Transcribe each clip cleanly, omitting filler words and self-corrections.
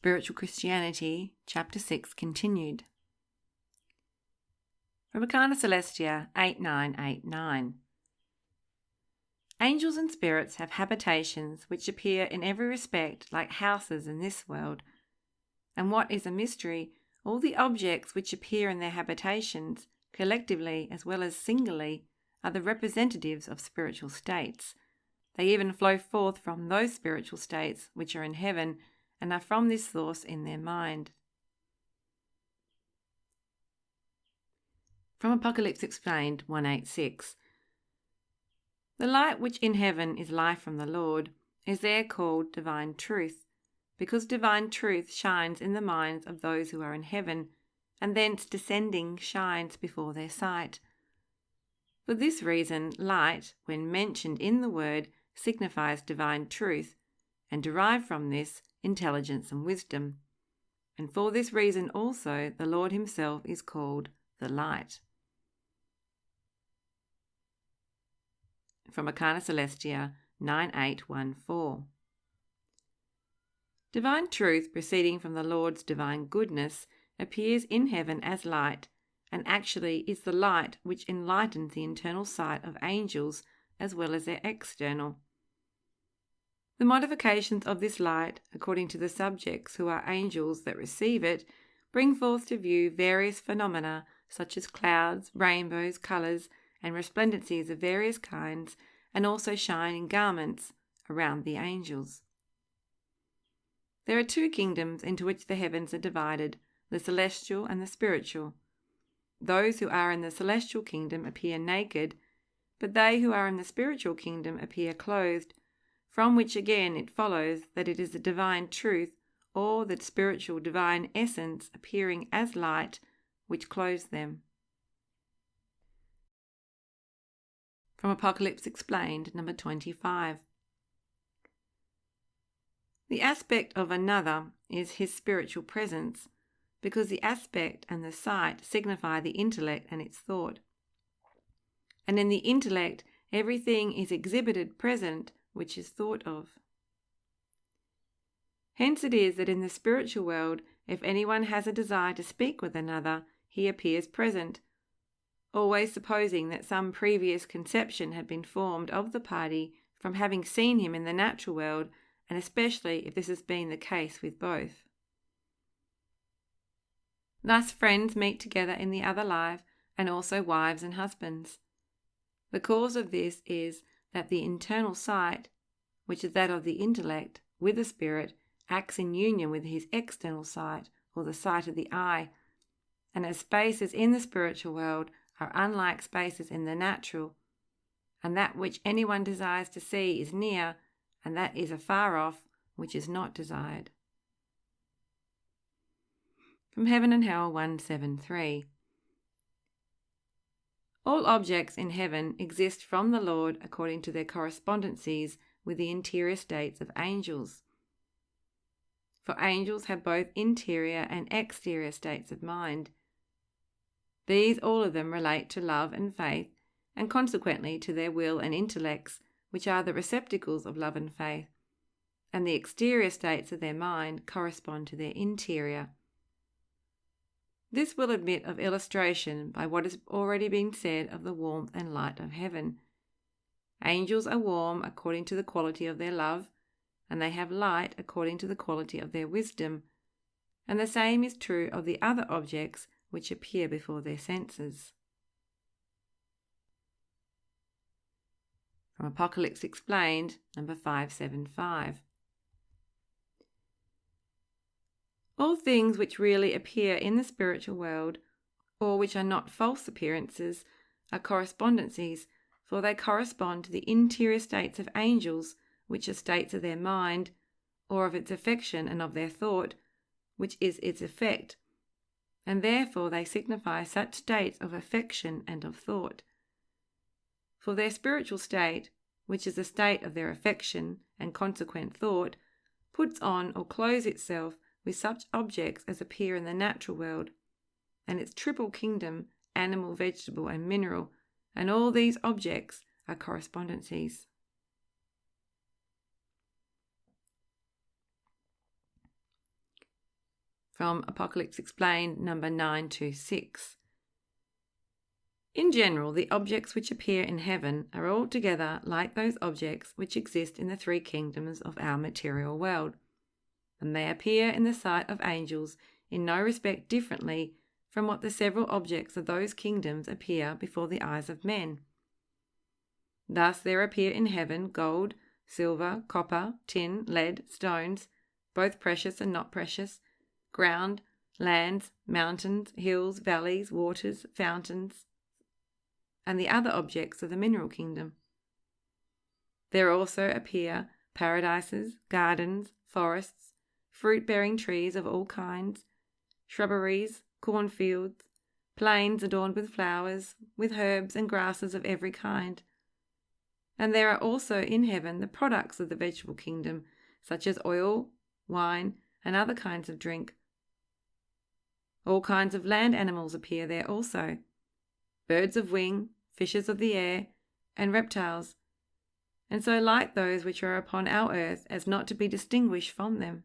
Spiritual Christianity, Chapter 6 continued. From Arcana Celestia 8989. Angels and spirits have habitations which appear in every respect like houses in this world. And what is a mystery, all the objects which appear in their habitations, collectively as well as singly, are the representatives of spiritual states. They even flow forth from those spiritual states which are in heaven, and are from this source in their mind. From Apocalypse Explained 186. The light which in heaven is life from the Lord is there called divine truth, because divine truth shines in the minds of those who are in heaven, and thence descending shines before their sight. For this reason, light, when mentioned in the word, signifies divine truth, and derived from this, intelligence and wisdom. And for this reason also the Lord himself is called the light. From Arcana Celestia 9814. Divine truth proceeding from the Lord's divine goodness appears in heaven as light, and actually is the light which enlightens the internal sight of angels as well as their external. The modifications of this light, according to the subjects who are angels that receive it, bring forth to view various phenomena such as clouds, rainbows, colours, and resplendencies of various kinds, and also shining garments around the angels. There are two kingdoms into which the heavens are divided, the celestial and the spiritual. Those who are in the celestial kingdom appear naked, but they who are in the spiritual kingdom appear clothed, from which again it follows that it is the divine truth, or the spiritual divine essence appearing as light, which clothes them. From Apocalypse Explained, number 25. The aspect of another is his spiritual presence, because the aspect and the sight signify the intellect and its thought. And in the intellect, everything is exhibited present which is thought of. Hence it is that in the spiritual world, if anyone has a desire to speak with another, he appears present, always supposing that some previous conception had been formed of the party from having seen him in the natural world, and especially if this has been the case with both. Thus friends meet together in the other life, and also wives and husbands. The cause of this is that the internal sight, which is that of the intellect, with the spirit, acts in union with his external sight, or the sight of the eye, and as spaces in the spiritual world are unlike spaces in the natural, and that which anyone desires to see is near, and that is afar off, which is not desired. From Heaven and Hell 173. All objects in heaven exist from the Lord according to their correspondencies with the interior states of angels. For angels have both interior and exterior states of mind. These all of them relate to love and faith, and consequently to their will and intellects, which are the receptacles of love and faith, and the exterior states of their mind correspond to their interior. This will admit of illustration by what has already been said of the warmth and light of heaven. Angels are warm according to the quality of their love, and they have light according to the quality of their wisdom, and the same is true of the other objects which appear before their senses. From Apocalypse Explained, number 575. All things which really appear in the spiritual world, or which are not false appearances, are correspondencies, for they correspond to the interior states of angels, which are states of their mind, or of its affection and of their thought, which is its effect, and therefore they signify such states of affection and of thought. For their spiritual state, which is the state of their affection and consequent thought, puts on or clothes itself with such objects as appear in the natural world, and its triple kingdom, animal, vegetable, and mineral, and all these objects are correspondencies. from Apocalypse Explained, number 926. In general, the objects which appear in heaven are altogether like those objects which exist in the three kingdoms of our material world, and they appear in the sight of angels in no respect differently from what the several objects of those kingdoms appear before the eyes of men. Thus there appear in heaven gold, silver, copper, tin, lead, stones, both precious and not precious, ground, lands, mountains, hills, valleys, waters, fountains, and the other objects of the mineral kingdom. There also appear paradises, gardens, forests, fruit-bearing trees of all kinds, shrubberies, cornfields, plains adorned with flowers, with herbs and grasses of every kind. And there are also in heaven the products of the vegetable kingdom, such as oil, wine, and other kinds of drink. All kinds of land animals appear there also, birds of wing, fishes of the air, and reptiles, and so like those which are upon our earth as not to be distinguished from them.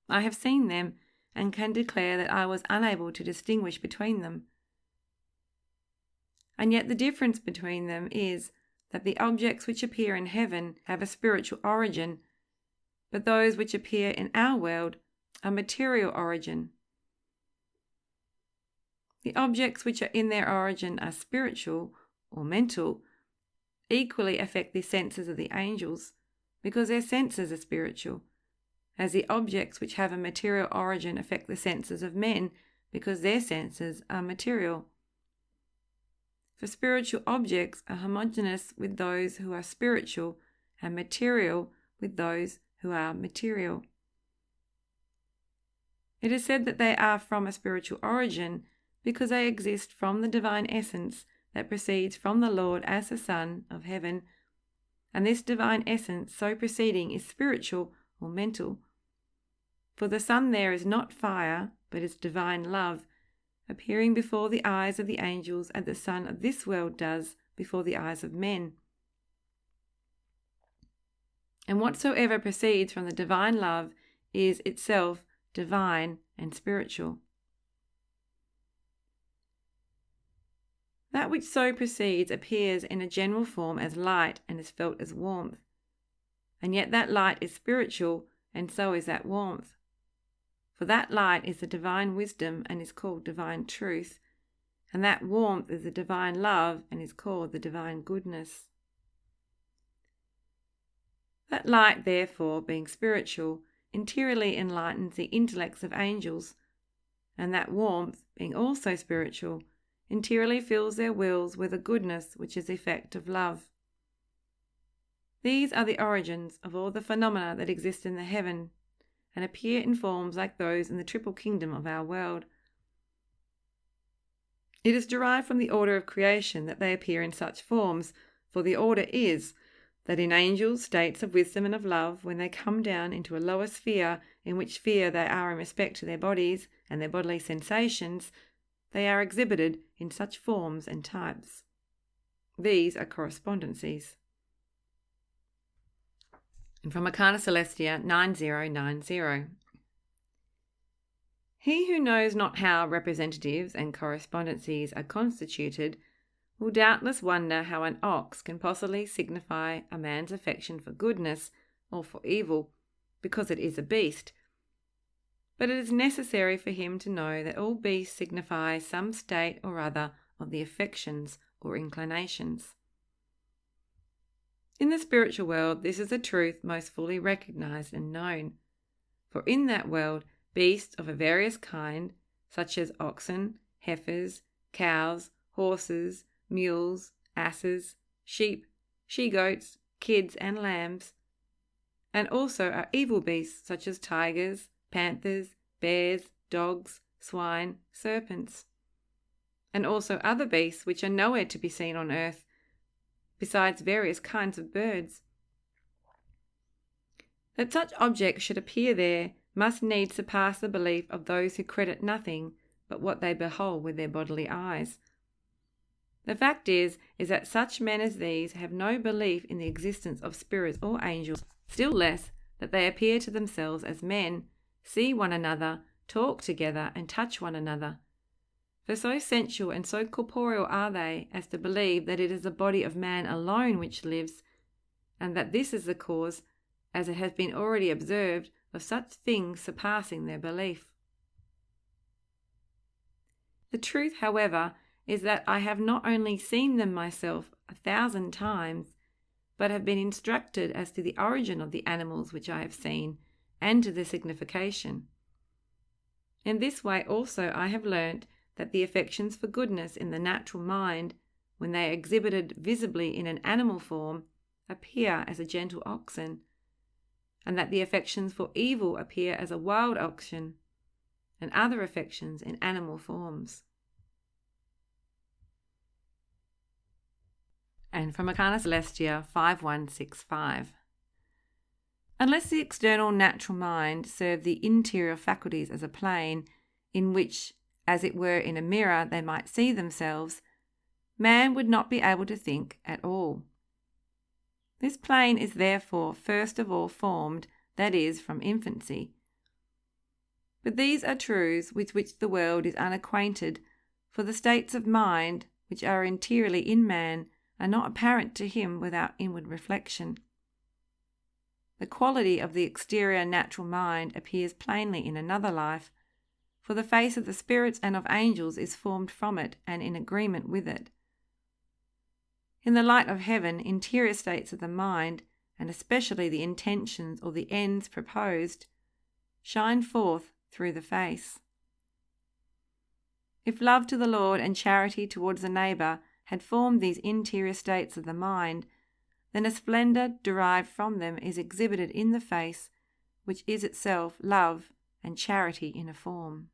I have seen them, and can declare that I was unable to distinguish between them. And yet the difference between them is that the objects which appear in heaven have a spiritual origin, but those which appear in our world are material origin. The objects which are in their origin are spiritual or mental, equally affect the senses of the angels, because their senses are spiritual, as the objects which have a material origin affect the senses of men, because their senses are material. For spiritual objects are homogeneous with those who are spiritual, and material with those who are material. It is said that they are from a spiritual origin, because they exist from the divine essence that proceeds from the Lord as the Son of heaven, and this divine essence so proceeding is spiritual or mental. For the Son there is not fire, but is divine love, appearing before the eyes of the angels as the Son of this world does before the eyes of men. And whatsoever proceeds from the divine love is itself divine and spiritual. That which so proceeds appears in a general form as light and is felt as warmth. And yet that light is spiritual, and so is that warmth. For that light is the divine wisdom and is called divine truth, and that warmth is the divine love and is called the divine goodness. That light, therefore, being spiritual, interiorly enlightens the intellects of angels, and that warmth, being also spiritual, interiorly fills their wills with a goodness which is the effect of love. These are the origins of all the phenomena that exist in the heaven, and appear in forms like those in the triple kingdom of our world. It is derived from the order of creation that they appear in such forms, for the order is that in angels, states of wisdom and of love, when they come down into a lower sphere, in which sphere they are in respect to their bodies and their bodily sensations, they are exhibited in such forms and types. These are correspondencies. And from Arcana Celestia 9090. He who knows not how representatives and correspondencies are constituted will doubtless wonder how an ox can possibly signify a man's affection for goodness or for evil, because it is a beast. But it is necessary for him to know that all beasts signify some state or other of the affections or inclinations. In the spiritual world, this is a truth most fully recognized and known. For in that world, beasts of a various kind, such as oxen, heifers, cows, horses, mules, asses, sheep, she-goats, kids, and lambs, and also are evil beasts such as tigers, panthers, bears, dogs, swine, serpents, and also other beasts which are nowhere to be seen on earth, besides various kinds of birds. That such objects should appear there must needs surpass the belief of those who credit nothing but what they behold with their bodily eyes. The fact is that such men as these have no belief in the existence of spirits or angels, still less that they appear to themselves as men, see one another, talk together, and touch one another. For so sensual and so corporeal are they as to believe that it is the body of man alone which lives, and that this is the cause, as it has been already observed, of such things surpassing their belief. The truth, however, is that I have not only seen them myself 1,000 times, but have been instructed as to the origin of the animals which I have seen, and to their signification. In this way also I have learnt that the affections for goodness in the natural mind, when they are exhibited visibly in an animal form, appear as a gentle oxen, and that the affections for evil appear as a wild oxen, and other affections in animal forms. And from Arcana Celestia 5165. Unless the external natural mind serve the interior faculties as a plane, in which, as it were in a mirror, they might see themselves, man would not be able to think at all. This plane is therefore first of all formed, that is, from infancy. But these are truths with which the world is unacquainted, for the states of mind which are interiorly in man are not apparent to him without inward reflection. The quality of the exterior natural mind appears plainly in another life, for the face of the spirits and of angels is formed from it and in agreement with it. In the light of heaven, interior states of the mind, and especially the intentions or the ends proposed, shine forth through the face. If love to the Lord and charity towards the neighbour had formed these interior states of the mind, then a splendour derived from them is exhibited in the face, which is itself love and charity in a form.